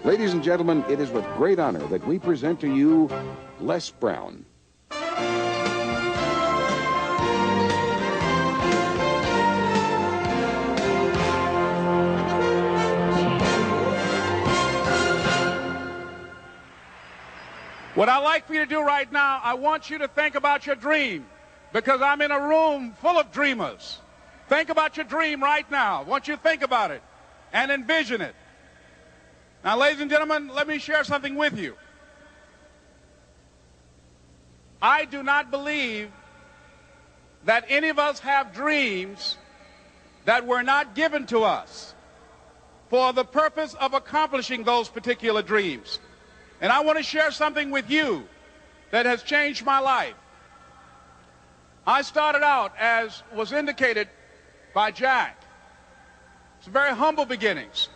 Ladies and gentlemen, it is with great honor that we present to you Les Brown. What I'd like for you to do right now, I want you to think about your dream, because I'm in a room full of dreamers. Think about your dream right now. I want you to think about it and envision it. Now, ladies and gentlemen, let me share something with you. I do not believe that any of us have dreams that were not given to us for the purpose of accomplishing those particular dreams. And I want to share something with you that has changed my life. I started out, as was indicated by Jack. It's very humble beginnings.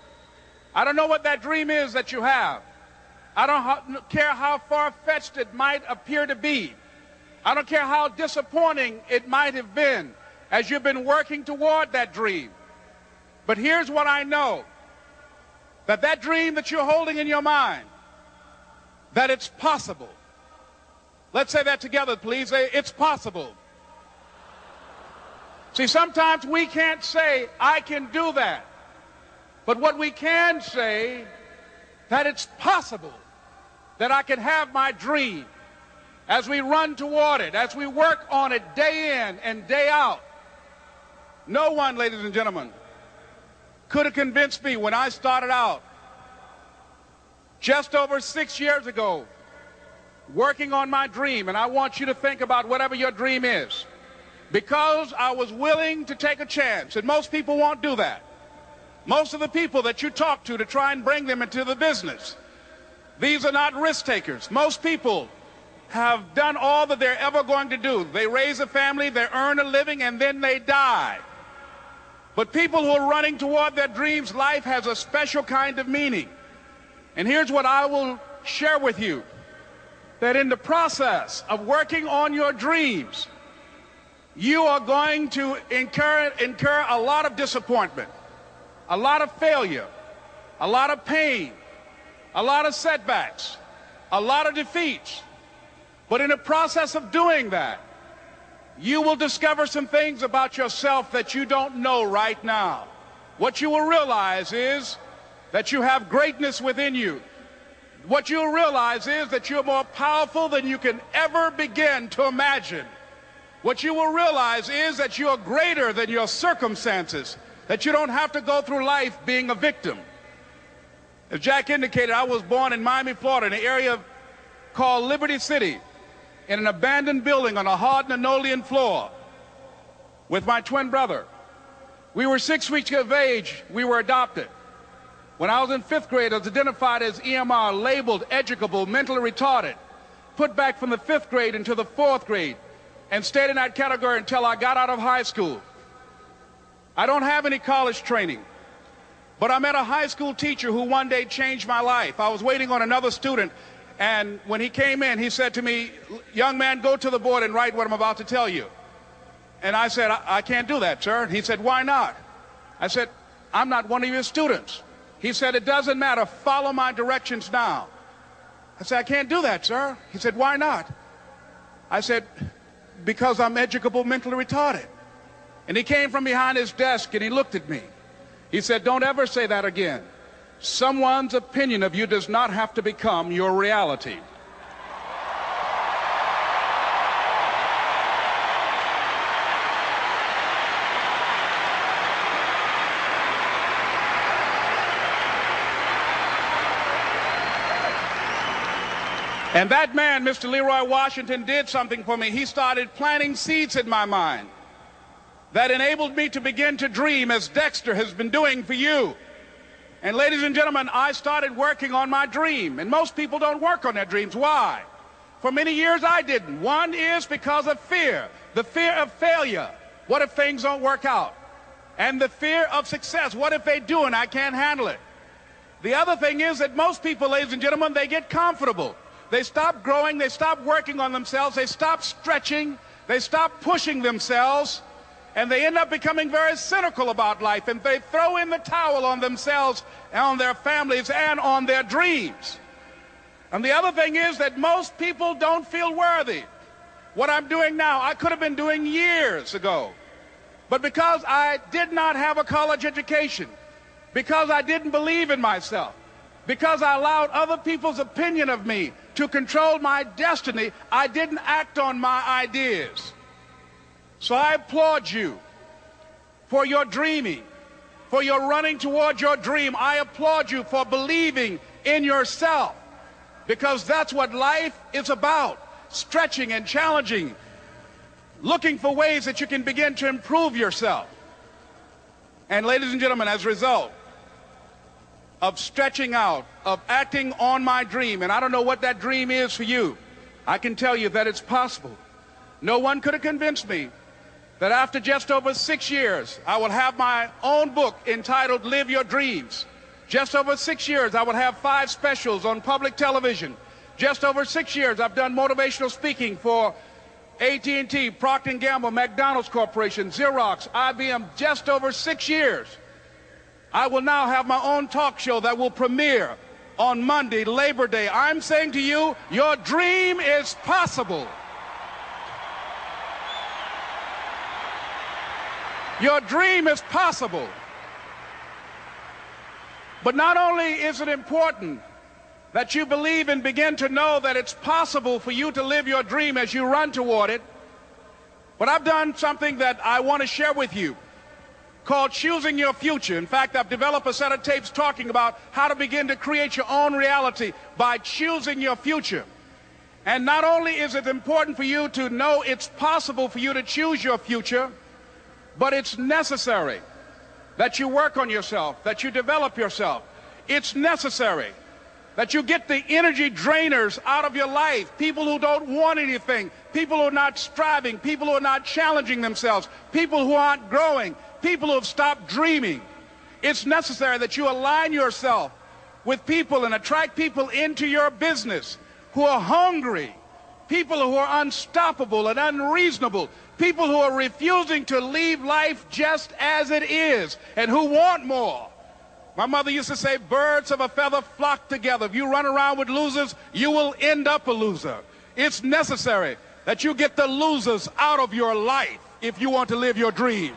I don't know what that dream is that you have. I don't care how far-fetched it might appear to be. I don't care how disappointing it might have been as you've been working toward that dream. But here's what I know, that dream that you're holding in your mind, that it's possible. Let's say that together, please. Say, it's possible. See, sometimes we can't say, I can do that. But what we can say, that it's possible that I can have my dream as we run toward it, as we work on it day in and day out. No one, ladies and gentlemen, could have convinced me when I started out just over 6 years ago, working on my dream. And I want you to think about whatever your dream is, because I was willing to take a chance. And most people won't do that. Most of the people that you talk to try and bring them into the business, these are not risk takers. Most people have done all that they're ever going to do. They raise a family, they earn a living, and then they die. But people who are running toward their dreams, life has a special kind of meaning. And here's what I will share with you, that in the process of working on your dreams, you are going to incur a lot of disappointment, a lot of failure, a lot of pain, a lot of setbacks, a lot of defeats. But in the process of doing that, you will discover some things about yourself that you don't know right now. What you will realize is that you have greatness within you. What you'll realize is that you're more powerful than you can ever begin to imagine. What you will realize is that you are greater than your circumstances, that you don't have to go through life being a victim. As Jack indicated, I was born in Miami, Florida, in an area called Liberty City, in an abandoned building on a hard linoleum floor with my twin brother. We were 6 weeks of age. We were adopted. When I was in 5th grade, I was identified as EMR, labeled educable, mentally retarded, put back from the 5th grade into the 4th grade, and stayed in that category until I got out of high school. I don't have any college training, but I met a high school teacher who one day changed my life. I was waiting on another student, and when he came in, he said to me, young man, go to the board and write what I'm about to tell you. And I said, I can't do that, sir. He said, why not? I said, I'm not one of your students. He said, it doesn't matter, follow my directions now. I said, I can't do that, sir. He said, why not? I said, because I'm educable, mentally retarded. And he came from behind his desk and he looked at me. He said, don't ever say that again. Someone's opinion of you does not have to become your reality. And that man, Mr. Leroy Washington, did something for me. He started planting seeds in my mind that enabled me to begin to dream, as Dexter has been doing for you. And ladies and gentlemen, I started working on my dream. And most people don't work on their dreams. Why? For many years I didn't. One is because of fear. The fear of failure. What if things don't work out? And the fear of success. What if they do and I can't handle it? The other thing is that most people, ladies and gentlemen, they get comfortable. They stop growing, they stop working on themselves, they stop stretching, they stop pushing themselves, And they end up becoming very cynical about life, and they throw in the towel on themselves and on their families and on their dreams. And the other thing is that most people don't feel worthy. What I'm doing now, I could have been doing years ago. But because I did not have a college education, because I didn't believe in myself, because I allowed other people's opinion of me to control my destiny, I didn't act on my ideas. So I applaud you for your dreaming, for your running toward your dream. I applaud you for believing in yourself, because that's what life is about, stretching and challenging, looking for ways that you can begin to improve yourself. And ladies and gentlemen, as a result of stretching out, of acting on my dream, and I don't know what that dream is for you, I can tell you that it's possible. No one could have convinced me that after just over 6 years, I will have my own book entitled Live Your Dreams. Just over 6 years, I will have 5 specials on public television. Just over 6 years, I've done motivational speaking for AT&T, Procter & Gamble, McDonald's Corporation, Xerox, IBM. Just over 6 years. I will now have my own talk show that will premiere on Monday, Labor Day. I'm saying to you, your dream is possible. Your dream is possible. But not only is it important that you believe and begin to know that it's possible for you to live your dream as you run toward it, but I've done something that I want to share with you called Choosing Your Future. In fact, I've developed a set of tapes talking about how to begin to create your own reality by choosing your future. And not only is it important for you to know it's possible for you to choose your future, but it's necessary that you work on yourself, that you develop yourself. It's necessary that you get the energy drainers out of your life, people who don't want anything, people who are not striving, people who are not challenging themselves, people who aren't growing, people who have stopped dreaming. It's necessary that you align yourself with people and attract people into your business who are hungry, people who are unstoppable and unreasonable, people who are refusing to leave life just as it is and who want more. My mother used to say, birds of a feather flock together. If you run around with losers, you will end up a loser. It's necessary that you get the losers out of your life if you want to live your dream.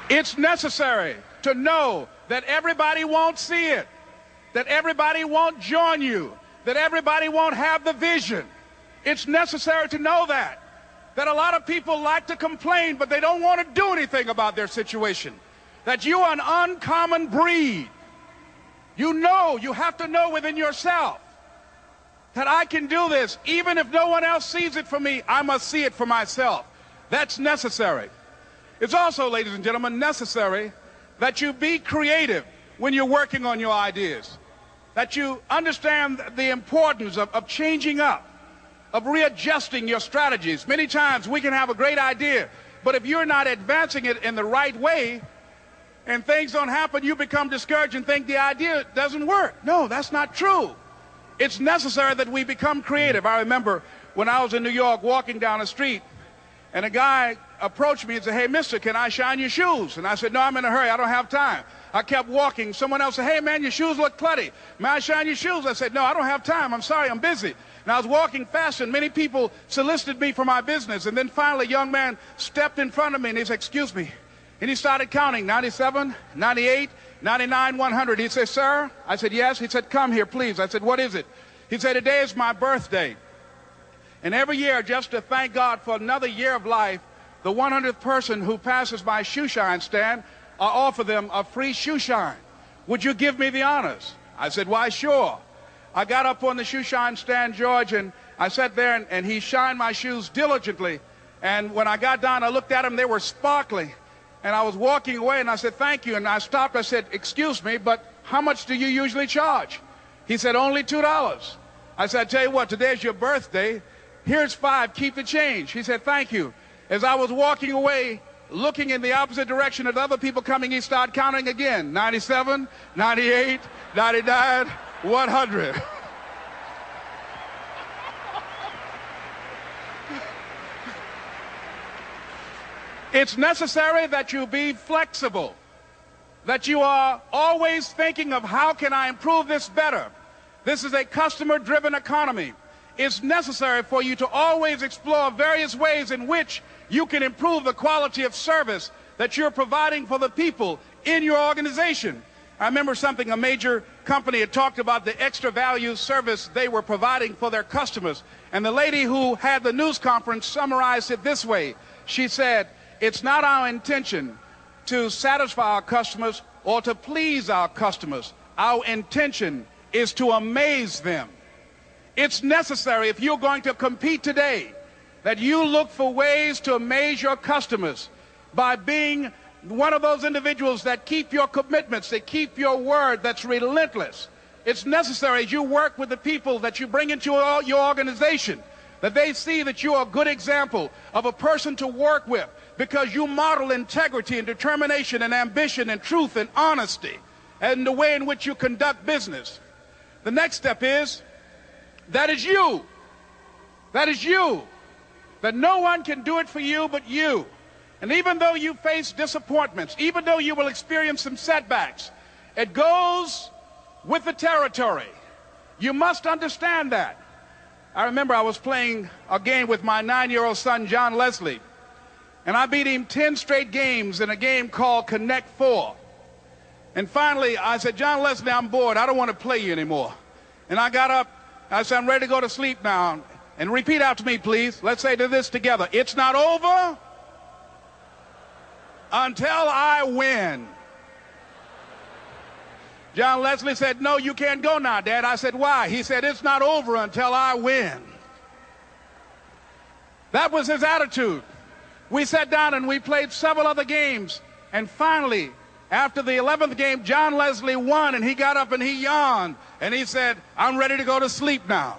It's necessary to know that everybody won't see it, that everybody won't join you, that everybody won't have the vision. It's necessary to know that a lot of people like to complain, but they don't want to do anything about their situation, that you are an uncommon breed. You know, you have to know within yourself that I can do this. Even if no one else sees it for me, I must see it for myself. That's necessary. It's also, ladies and gentlemen, necessary that you be creative when you're working on your ideas, that you understand the importance of changing up, of readjusting your strategies. Many times we can have a great idea, but if you're not advancing it in the right way and things don't happen, you become discouraged and think the idea doesn't work. No, that's not true. It's necessary that we become creative. I remember when I was in New York walking down the street, and a guy approached me and said, "Hey, mister, can I shine your shoes?" And I said, "No, I'm in a hurry. I don't have time." I kept walking. Someone else said, "Hey, man, your shoes look clutty. May I shine your shoes?" I said, "No, I don't have time. I'm sorry, I'm busy." And I was walking fast, and many people solicited me for my business. And then finally, a young man stepped in front of me, and he said, "Excuse me." And he started counting, 97, 98, 99, 100. He said, "Sir?" I said, "Yes." He said, "Come here, please." I said, "What is it?" He said, "Today is my birthday. And every year, just to thank God for another year of life, the 100th person who passes my shoe shine stand, I offer them a free shoe shine. Would you give me the honors?" I said, "Why, sure." I got up on the shoe shine stand, George, and I sat there, and he shined my shoes diligently. And when I got down, I looked at them, they were sparkling. And I was walking away, and I said, "Thank you." And I stopped. I said, "Excuse me, but how much do you usually charge?" He said, "Only $2. I said, "I tell you what, today's your birthday. Here's $5, keep the change." He said, "Thank you." As I was walking away, looking in the opposite direction at other people coming, he started counting again. 97, 98, 99, 100. It's necessary that you be flexible, that you are always thinking of how can I improve this better. This is a customer-driven economy. It's necessary for you to always explore various ways in which you can improve the quality of service that you're providing for the people in your organization. I remember something, a major company had talked about the extra value service they were providing for their customers. And the lady who had the news conference summarized it this way. She said, it's not our intention to satisfy our customers or to please our customers. Our intention is to amaze them. It's necessary, if you're going to compete today, that you look for ways to amaze your customers by being one of those individuals that keep your commitments, that keep your word, that's relentless. It's necessary as you work with the people that you bring into your organization, that they see that you are a good example of a person to work with, because you model integrity and determination and ambition and truth and honesty and the way in which you conduct business. The next step is, that is you. That is you. That no one can do it for you but you. And even though you face disappointments, even though you will experience some setbacks, it goes with the territory. You must understand that. I remember I was playing a game with my 9-year-old son, John Leslie, and I beat him 10 straight games in a game called Connect 4. And finally, I said, John Leslie, I'm bored. I don't want to play you anymore. And I got up. I said, I'm ready to go to sleep now. And repeat after me, please. Let's say this together. It's not over until I win. John Leslie said, no, you can't go now, Dad. I said, why? He said, it's not over until I win. That was his attitude. We sat down and we played several other games. And finally, after the 11th game, John Leslie won, and he got up and he yawned. And he said, I'm ready to go to sleep now.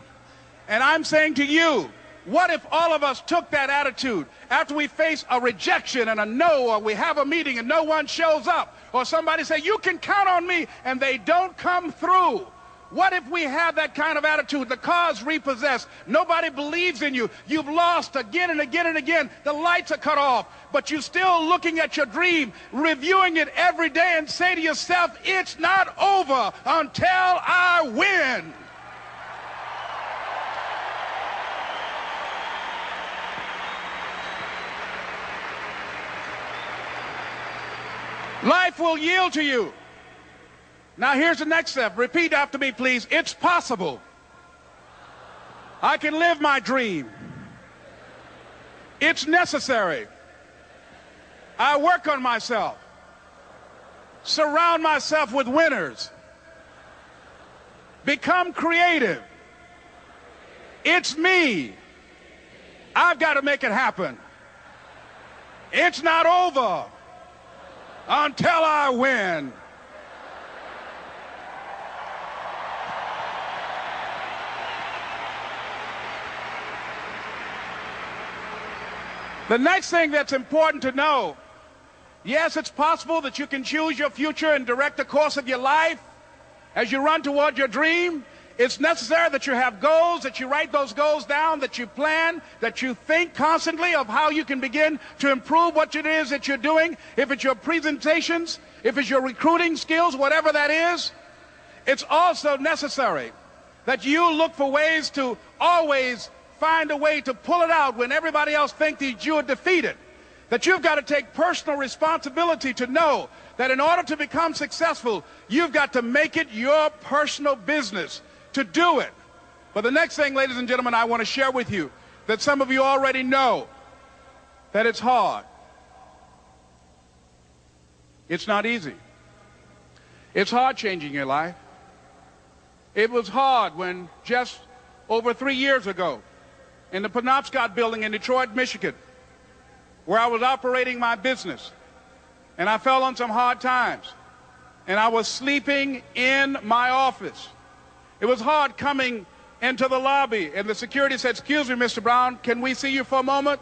And I'm saying to you, what if all of us took that attitude after we face a rejection and a no, or we have a meeting and no one shows up, or somebody say, you can count on me, and they don't come through? What if we have that kind of attitude? The car's repossessed. Nobody believes in you. You've lost again and again and again. The lights are cut off, but you're still looking at your dream, reviewing it every day, and say to yourself, it's not over until I win. Life will yield to you. Now here's the next step. Repeat after me, please. It's possible. I can live my dream. It's necessary. I work on myself. Surround myself with winners. Become creative. It's me. I've got to make it happen. It's not over until I win. The next thing that's important to know, yes, it's possible that you can choose your future and direct the course of your life as you run toward your dream. It's necessary that you have goals, that you write those goals down, that you plan, that you think constantly of how you can begin to improve what it is that you're doing. If it's your presentations, if it's your recruiting skills, whatever that is, it's also necessary that you look for ways to always find a way to pull it out when everybody else thinks that you are defeated. That you've got to take personal responsibility to know that in order to become successful, you've got to make it your personal business to do it. But the next thing, ladies and gentlemen, I want to share with you that some of you already know that it's hard. It's not easy. It's hard changing your life. It was hard when just over 3 years ago, in the Penobscot building in Detroit, Michigan, where I was operating my business, and I fell on some hard times, and I was sleeping in my office. It was hard coming into the lobby, and the security said, excuse me, Mr. Brown, can we see you for a moment?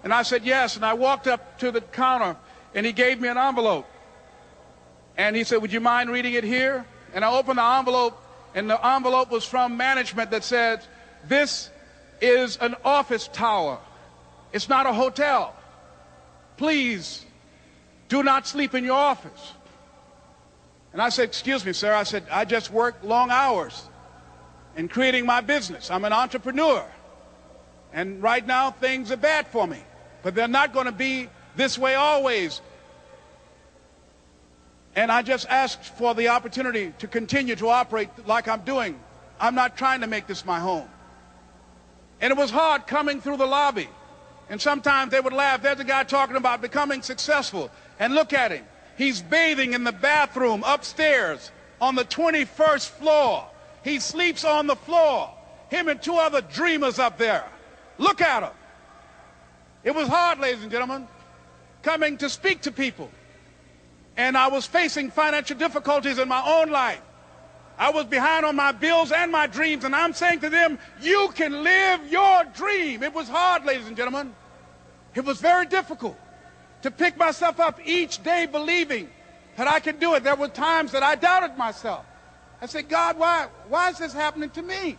And I said, yes, and I walked up to the counter, and he gave me an envelope. And he said, would you mind reading it here? And I opened the envelope, and the envelope was from management that said, this is an office tower. It's not a hotel. please do not sleep in your office. And I said, excuse me, sir. I said, I just work long hours in creating my business. I'm an entrepreneur. And right now, things are bad for me. But they're not going to be this way always. And I just asked for the opportunity to continue to operate like I'm doing. I'm not trying to make this my home. And it was hard coming through the lobby. And sometimes they would laugh. There's a guy talking about becoming successful. And look at him. He's bathing in the bathroom upstairs on the 21st floor. He sleeps on the floor. Him and two other dreamers up there. Look at him. It was hard, ladies and gentlemen, coming to speak to people. And I was facing financial difficulties in my own life. I was behind on my bills and my dreams, and I'm saying to them, you can live your dream. It was hard, ladies and gentlemen. It was very difficult to pick myself up each day believing that I could do it. There were times that I doubted myself. I said, God, why is this happening to me?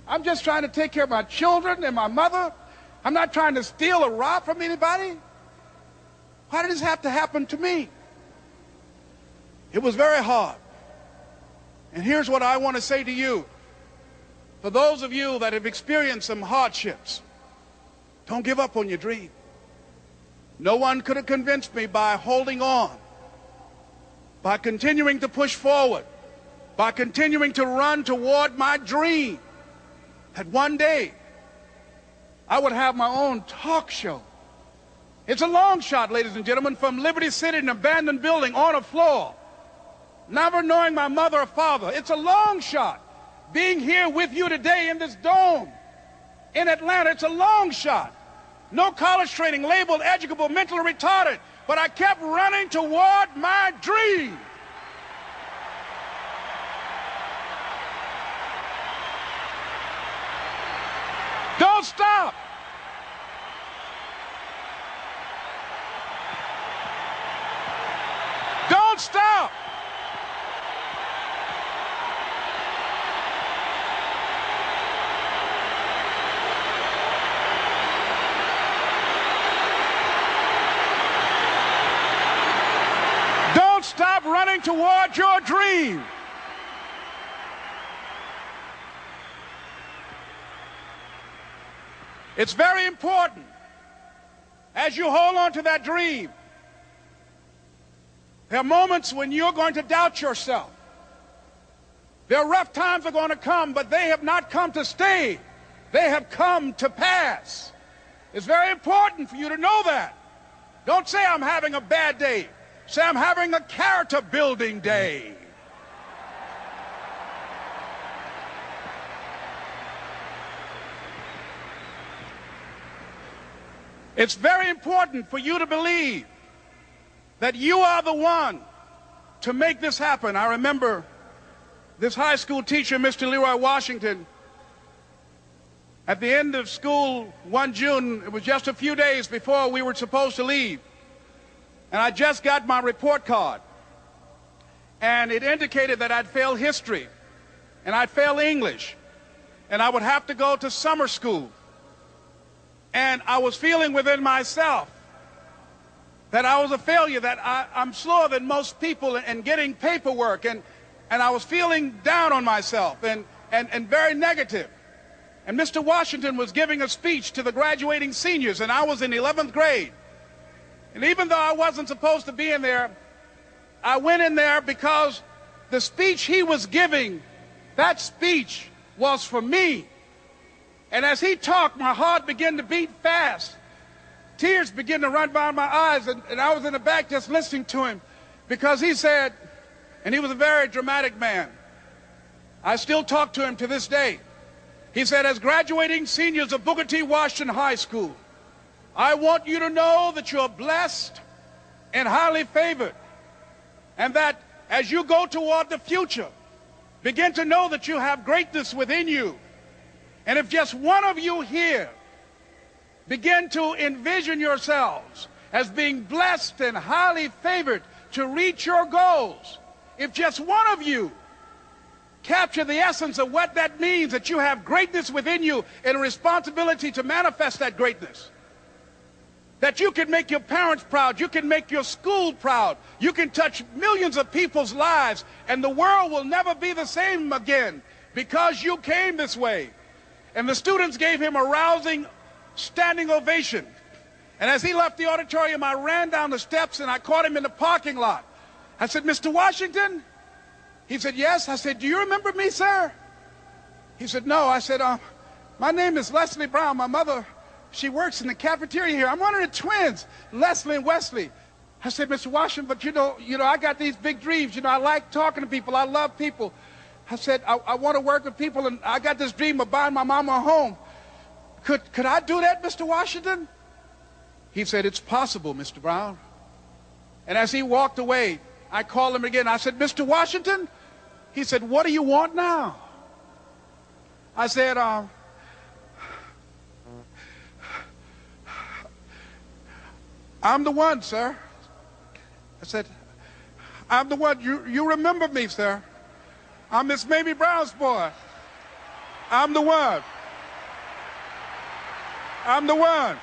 I'm just trying to take care of my children and my mother. I'm not trying to steal or rob from anybody. Why did this have to happen to me? It was very hard. And here's what I want to say to you. For those of you that have experienced some hardships, don't give up on your dream. No one could have convinced me by holding on, by continuing to push forward, by continuing to run toward my dream, that one day I would have my own talk show. It's a long shot, ladies and gentlemen, from Liberty City, an abandoned building on a floor, never knowing my mother or father. It's a long shot. Being here with you today in this dome in Atlanta, it's a long shot. No college training, labeled educable, mentally retarded, but I kept running toward my dream. Don't stop. Don't stop. Don't stop running toward your dream. It's very important as you hold on to that dream. There are moments when you're going to doubt yourself. There are rough times are going to come, but they have not come to stay. They have come to pass. It's very important for you to know that. Don't say I'm having a bad day. Say I'm having a character building day. It's very important for you to believe that you are the one to make this happen. I remember this high school teacher, Mr. Leroy Washington, at the end of school one June, it was just a few days before we were supposed to leave, and I just got my report card, and it indicated that I'd failed history, and I'd failed English, and I would have to go to summer school. And I was feeling within myself that I was a failure, that I'm slower than most people in getting paperwork, and I was feeling down on myself and very negative. And Mr. Washington was giving a speech to the graduating seniors, and I was in 11th grade. And even though I wasn't supposed to be in there, I went in there because the speech he was giving, that speech was for me. And as he talked, my heart began to beat fast. Tears began to run down my eyes, and I was in the back just listening to him because he said, and he was a very dramatic man. I still talk to him to this day. He said, as graduating seniors of Booker T. Washington High School, I want you to know that you're blessed and highly favored, and that as you go toward the future, begin to know that you have greatness within you. And if just one of you here begin to envision yourselves as being blessed and highly favored to reach your goals, if just one of you capture the essence of what that means, that you have greatness within you and a responsibility to manifest that greatness, That you can make your parents proud, you can make your school proud, you can touch millions of people's lives, and the world will never be the same again because you came this way. And the students gave him a rousing standing ovation. And as he left the auditorium, I ran down the steps and I caught him in the parking lot. I said, "Mr. Washington?" He said, "Yes." I said, "Do you remember me, sir?" He said, "No." I said, "My name is Leslie Brown. My mother, she works in the cafeteria here. I'm one of the twins, Leslie and Wesley." I said, "Mr. Washington, but you know, I got these big dreams. I like talking to people. I love people." I said, I want to work with people, and I got this dream of buying my mama a home. Could I do that, Mr. Washington?" He said, "It's possible, Mr. Brown." And as he walked away, I called him again. I said, "Mr. Washington?" He said, "What do you want now?" I said, "I'm the one, sir." I said, "I'm the one. You remember me, sir. I'm Miss Mamie Brown's boy. I'm the one. I'm the one."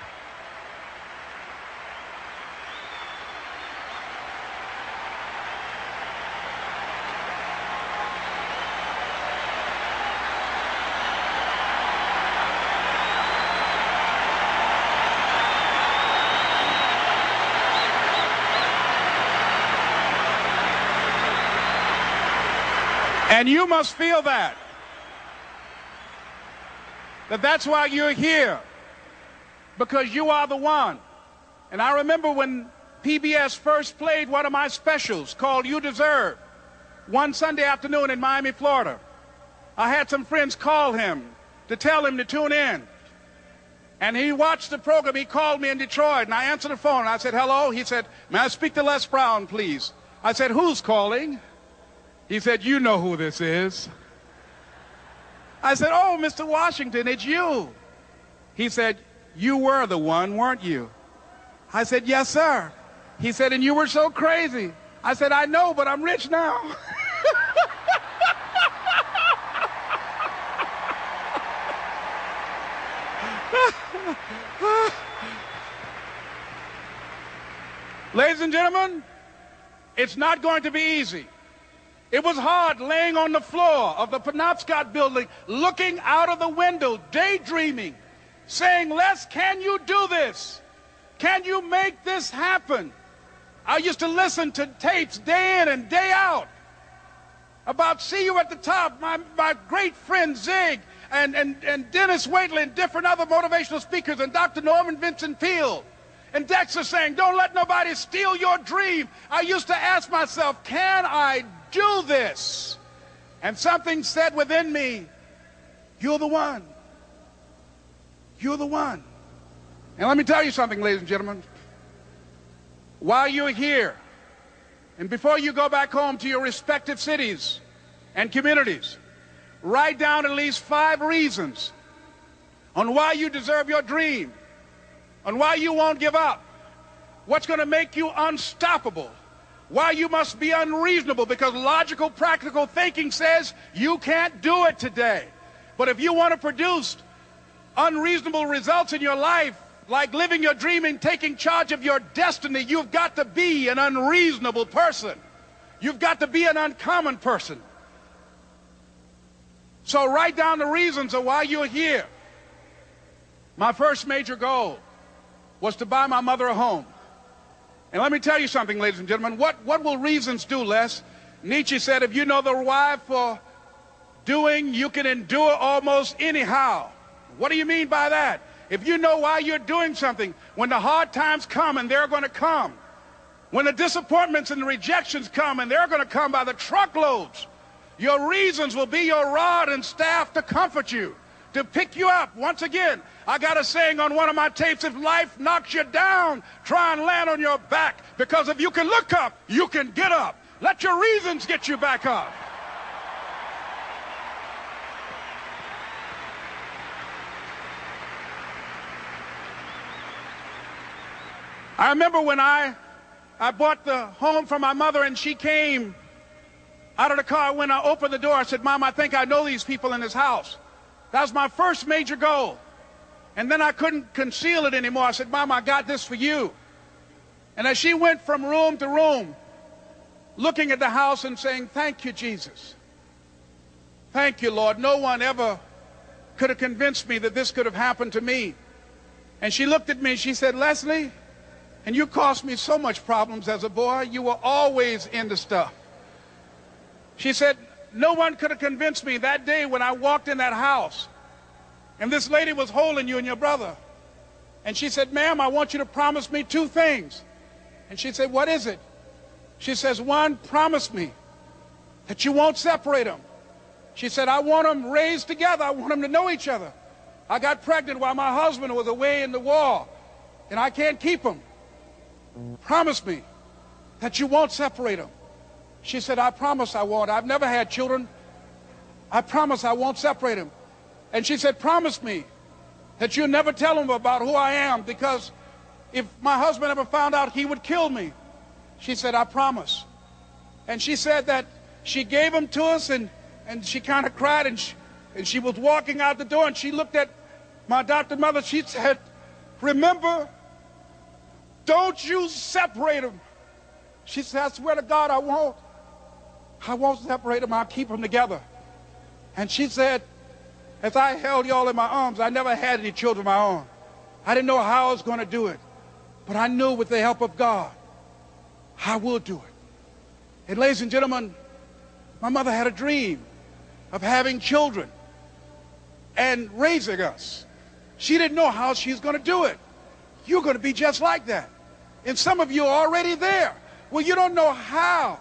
And you must feel that's why you're here, because you are the one. And I remember when PBS first played one of my specials called "You Deserve" one Sunday afternoon in Miami, Florida. I had some friends call him to tell him to tune in. And he watched the program. He called me in Detroit, and I answered the phone. I said, "Hello." He said, "May I speak to Les Brown, please?" I said, "Who's calling?" He said, "You know who this is." I said, "Oh, Mr. Washington, it's you." He said, "You were the one, weren't you?" I said, "Yes, sir." He said, "And you were so crazy." I said, "I know, but I'm rich now." Ladies and gentlemen, it's not going to be easy. It was hard laying on the floor of the Penobscot building, looking out of the window, daydreaming, saying, "Les, can you do this? Can you make this happen?" I used to listen to tapes day in and day out about "See You at the Top," my great friend Zig, and Dennis Waitley, and different other motivational speakers, and Dr. Norman Vincent Peale, and Dexter saying, "Don't let nobody steal your dream." I used to ask myself, can I do this? And something said within me, "You're the one. You're the one." And let me tell you something, ladies and gentlemen. While you're here, and before you go back home to your respective cities and communities, write down at least 5 reasons on why you deserve your dream, on why you won't give up, what's going to make you unstoppable, why you must be unreasonable, because logical, practical thinking says you can't do it today. But if you want to produce unreasonable results in your life, like living your dream and taking charge of your destiny, you've got to be an unreasonable person. You've got to be an uncommon person. So write down the reasons of why you're here. My first major goal was to buy my mother a home. And let me tell you something, ladies and gentlemen. What will reasons do, Les? Nietzsche said, if you know the why for doing, you can endure almost anyhow. What do you mean by that? If you know why you're doing something, when the hard times come, and they're going to come, when the disappointments and the rejections come, and they're going to come by the truckloads, your reasons will be your rod and staff to comfort you, to pick you up. Once again, I got a saying on one of my tapes: if life knocks you down, try and land on your back, because if you can look up, you can get up. Let your reasons get you back up. I remember when I bought the home for my mother, and she came out of the car. When I opened the door, I said, "Mom, I think I know these people in this house." That was my first major goal. And then I couldn't conceal it anymore. I said, Mom, I got this for you. And as she went from room to room, looking at the house and saying, thank you, Jesus. Thank you, Lord. No one ever could have convinced me that this could have happened to me. And she looked at me and she said, Leslie, and you caused me so much problems as a boy. You were always into stuff. She said, no one could have convinced me that day when I walked in that house and this lady was holding you and your brother. And she said, ma'am, I want you to promise me 2 things. And she said, what is it? She says, 1, promise me that you won't separate them. She said, I want them raised together. I want them to know each other. I got pregnant while my husband was away in the war, and I can't keep them. Promise me that you won't separate them. She said, I promise I won't. I've never had children. I promise I won't separate them. And she said, promise me that you'll never tell them about who I am, because if my husband ever found out, he would kill me. She said, I promise. And she said that she gave them to us, and she kind of cried, and she was walking out the door, and she looked at my adopted mother. She said, remember, don't you separate them. She said, I swear to God, I won't separate them. I'll keep them together. And she said, as I held y'all in my arms, I never had any children of my own. I didn't know how I was going to do it, but I knew with the help of God, I will do it. And ladies and gentlemen, my mother had a dream of having children and raising us. She didn't know how she's going to do it. You're going to be just like that. And some of you are already there. Well, you don't know how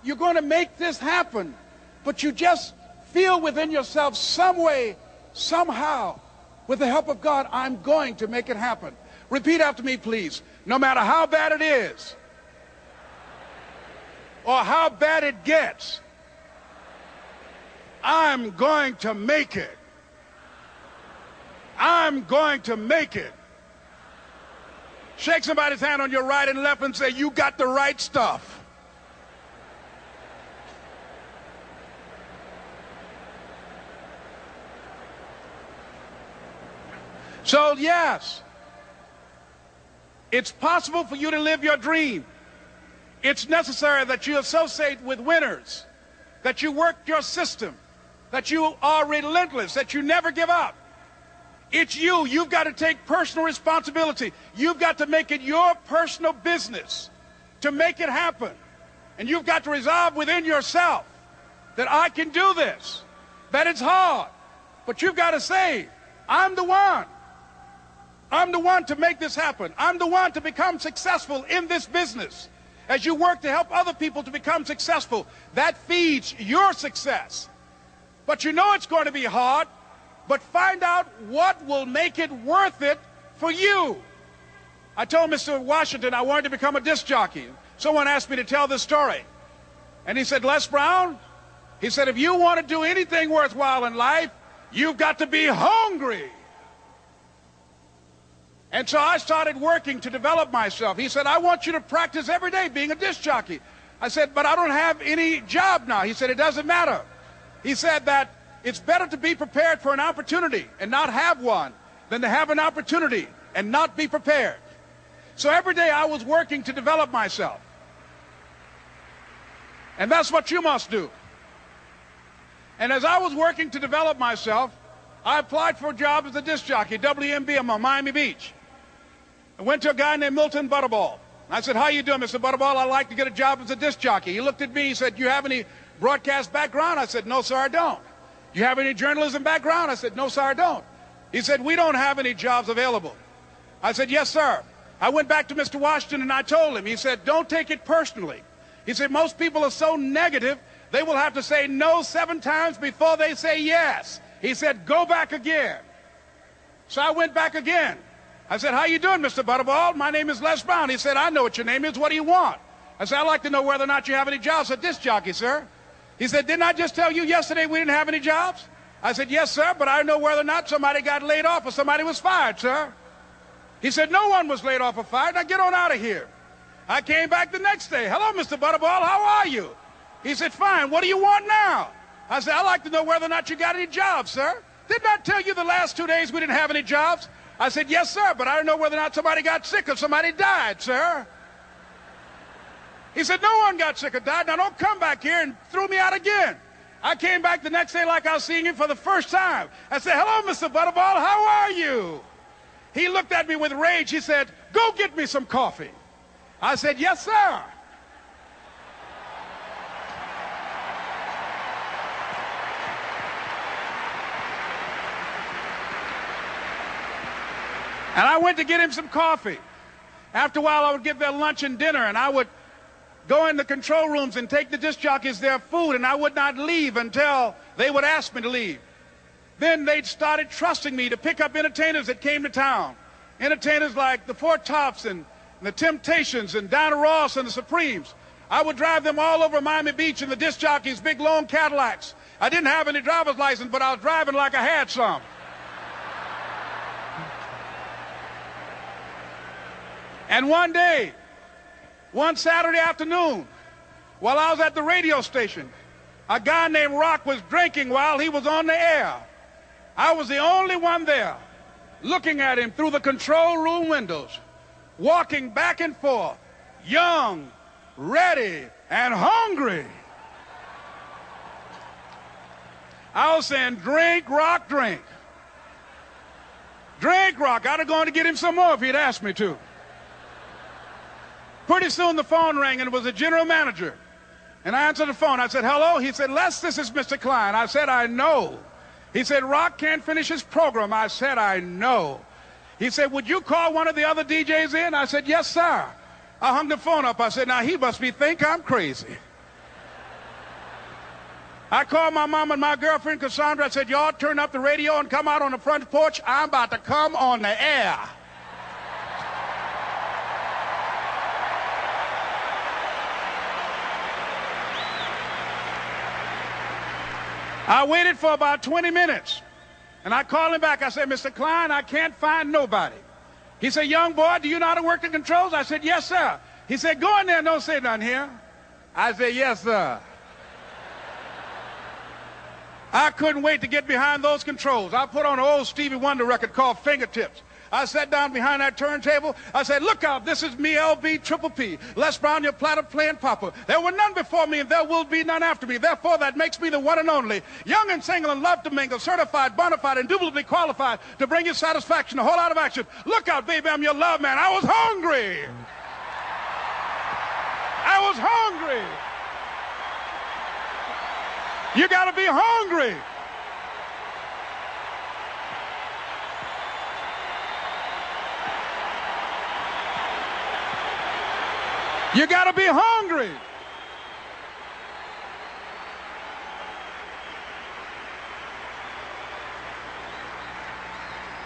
you're going to make this happen, but you just feel within yourself some way, somehow, with the help of God, I'm going to make it happen. Repeat after me, please. No matter how bad it is, or how bad it gets, I'm going to make it. I'm going to make it. Shake somebody's hand on your right and left and say, you got the right stuff. So, yes, it's possible for you to live your dream. It's necessary that you associate with winners, that you work your system, that you are relentless, that you never give up. It's you. You've got to take personal responsibility. You've got to make it your personal business to make it happen. And you've got to resolve within yourself that I can do this, that it's hard. But you've got to say, I'm the one. I'm the one to make this happen. I'm the one to become successful in this business. As you work to help other people to become successful, that feeds your success. But you know it's going to be hard, but find out what will make it worth it for you. I told Mr. Washington I wanted to become a disc jockey. Someone asked me to tell this story. And he said, Les Brown, he said, if you want to do anything worthwhile in life, you've got to be hungry. And so I started working to develop myself. He said, I want you to practice every day being a disc jockey. I said, but I don't have any job now. He said, it doesn't matter. He said that it's better to be prepared for an opportunity and not have one than to have an opportunity and not be prepared. So every day I was working to develop myself. And that's what you must do. And as I was working to develop myself, I applied for a job as a disc jockey, WMB, I'm on Miami Beach. I went to a guy named Milton Butterball. I said, how you doing, Mr. Butterball? I'd like to get a job as a disc jockey. He looked at me, he said, you have any broadcast background? I said, no, sir, I don't. You have any journalism background? I said, no, sir, I don't. He said, we don't have any jobs available. I said, yes, sir. I went back to Mr. Washington and I told him. He said, don't take it personally. He said, most people are so negative, they will have to say no 7 times before they say yes. He said, go back again. So I went back again. I said, how you doing, Mr. Butterball? My name is Les Brown. He said, I know what your name is. What do you want? I said, I'd like to know whether or not you have any jobs as a disc jockey, sir. He said, didn't I just tell you yesterday we didn't have any jobs? I said, yes, sir, but I know whether or not somebody got laid off or somebody was fired, sir. He said, no one was laid off or fired. Now get on out of here. I came back the next day. Hello, Mr. Butterball. How are you? He said, fine. What do you want now? I said, I'd like to know whether or not you got any jobs, sir. didn't I tell you the last 2 days we didn't have any jobs? I said, yes, sir, but I don't know whether or not somebody got sick or somebody died, sir. He said, no one got sick or died. Now don't come back here and throw me out again. I came back the next day like I was seeing him for the first time. I said, hello, Mr. Butterball, how are you? He looked at me with rage. He said, go get me some coffee. I said, yes, sir. And I went to get him some coffee. After a while, I would give their lunch and dinner, and I would go in the control rooms and take the disc jockeys their food, and I would not leave until they would ask me to leave. Then they started trusting me to pick up entertainers that came to town. Entertainers like the Four Tops and the Temptations and Diana Ross and the Supremes. I would drive them all over Miami Beach in the disc jockeys, big long Cadillacs. I didn't have any driver's license, but I was driving like I had some. And one day, one Saturday afternoon, while I was at the radio station, a guy named Rock was drinking while he was on the air. I was the only one there, looking at him through the control room windows, walking back and forth, young, ready, and hungry. I was saying, drink, Rock, drink. Drink, Rock. I'd have gone to get him some more if he'd asked me to. Pretty soon the phone rang, and it was the general manager. And I answered the phone. I said, hello? He said, Les, this is Mr. Klein. I said, I know. He said, Rock can't finish his program. I said, I know. He said, would you call one of the other DJs in? I said, yes, sir. I hung the phone up. I said, now he must think I'm crazy. I called my mom and my girlfriend, Cassandra. I said, y'all turn up the radio and come out on the front porch. I'm about to come on the air. I waited for about 20 minutes, and I called him back. I said, Mr. Klein, I can't find nobody. He said, young boy, do you know how to work the controls? I said, yes, sir. He said, go in there and don't say nothing here. I said, yes, sir. I couldn't wait to get behind those controls. I put on an old Stevie Wonder record called Fingertips. I sat down behind that turntable. I said, look out, this is me, LB, Triple P. Les Brown, your platter playing papa. There were none before me, and there will be none after me. Therefore, that makes me the one and only. Young and single and love to mingle, certified, bona fide, indubitably qualified to bring you satisfaction, a whole lot of action. Look out, baby, I'm your love man. I was hungry. I was hungry. You got to be hungry. You got to be hungry.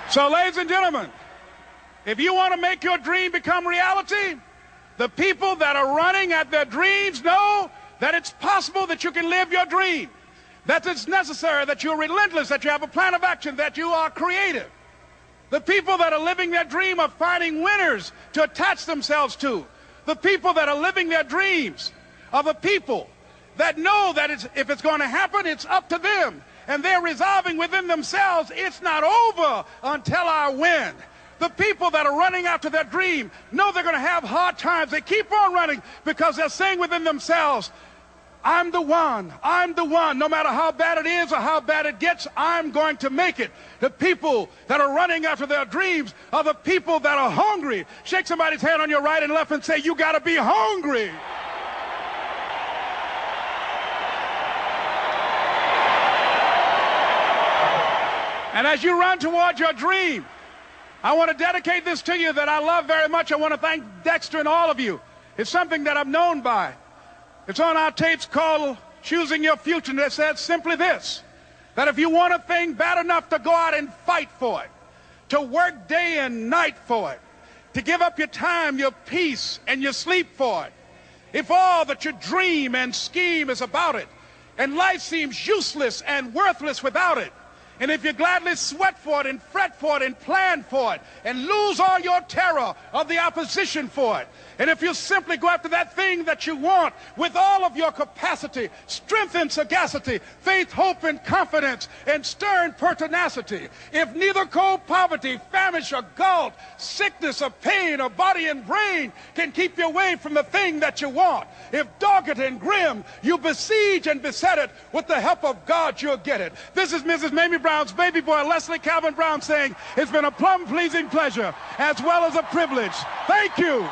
So, ladies and gentlemen, if you want to make your dream become reality, the people that are running at their dreams know that it's possible that you can live your dream, that it's necessary, that you're relentless, that you have a plan of action, that you are creative. The people that are living their dream are finding winners to attach themselves to. The people that are living their dreams are the people that know that if it's going to happen, it's up to them. And they're resolving within themselves, it's not over until I win. The people that are running after their dream know they're going to have hard times. They keep on running because they're saying within themselves, I'm the one. I'm the one. No matter how bad it is or how bad it gets, I'm going to make it. The people that are running after their dreams are the people that are hungry. Shake somebody's hand on your right and left and say, you got to be hungry. And as you run toward your dream, I want to dedicate this to you that I love very much. I want to thank Dexter and all of you. It's something that I'm known by. It's on our tapes called Choosing Your Future, and it says simply this, that if you want a thing bad enough to go out and fight for it, to work day and night for it, to give up your time, your peace, and your sleep for it, if all that you dream and scheme is about it, and life seems useless and worthless without it, And if you gladly sweat for it and fret for it and plan for it and lose all your terror of the opposition for it, and if you simply go after that thing that you want with all of your capacity, strength and sagacity, faith, hope and confidence, and stern pertinacity, if neither cold poverty, famish or gulf, sickness or pain or body and brain can keep you away from the thing that you want, if dogged and grim you besiege and beset it, with the help of God you'll get it. This is Mrs. Mamie Brown's baby boy, Leslie Calvin Brown, saying it's been a plumb pleasing pleasure as well as a privilege. Thank you.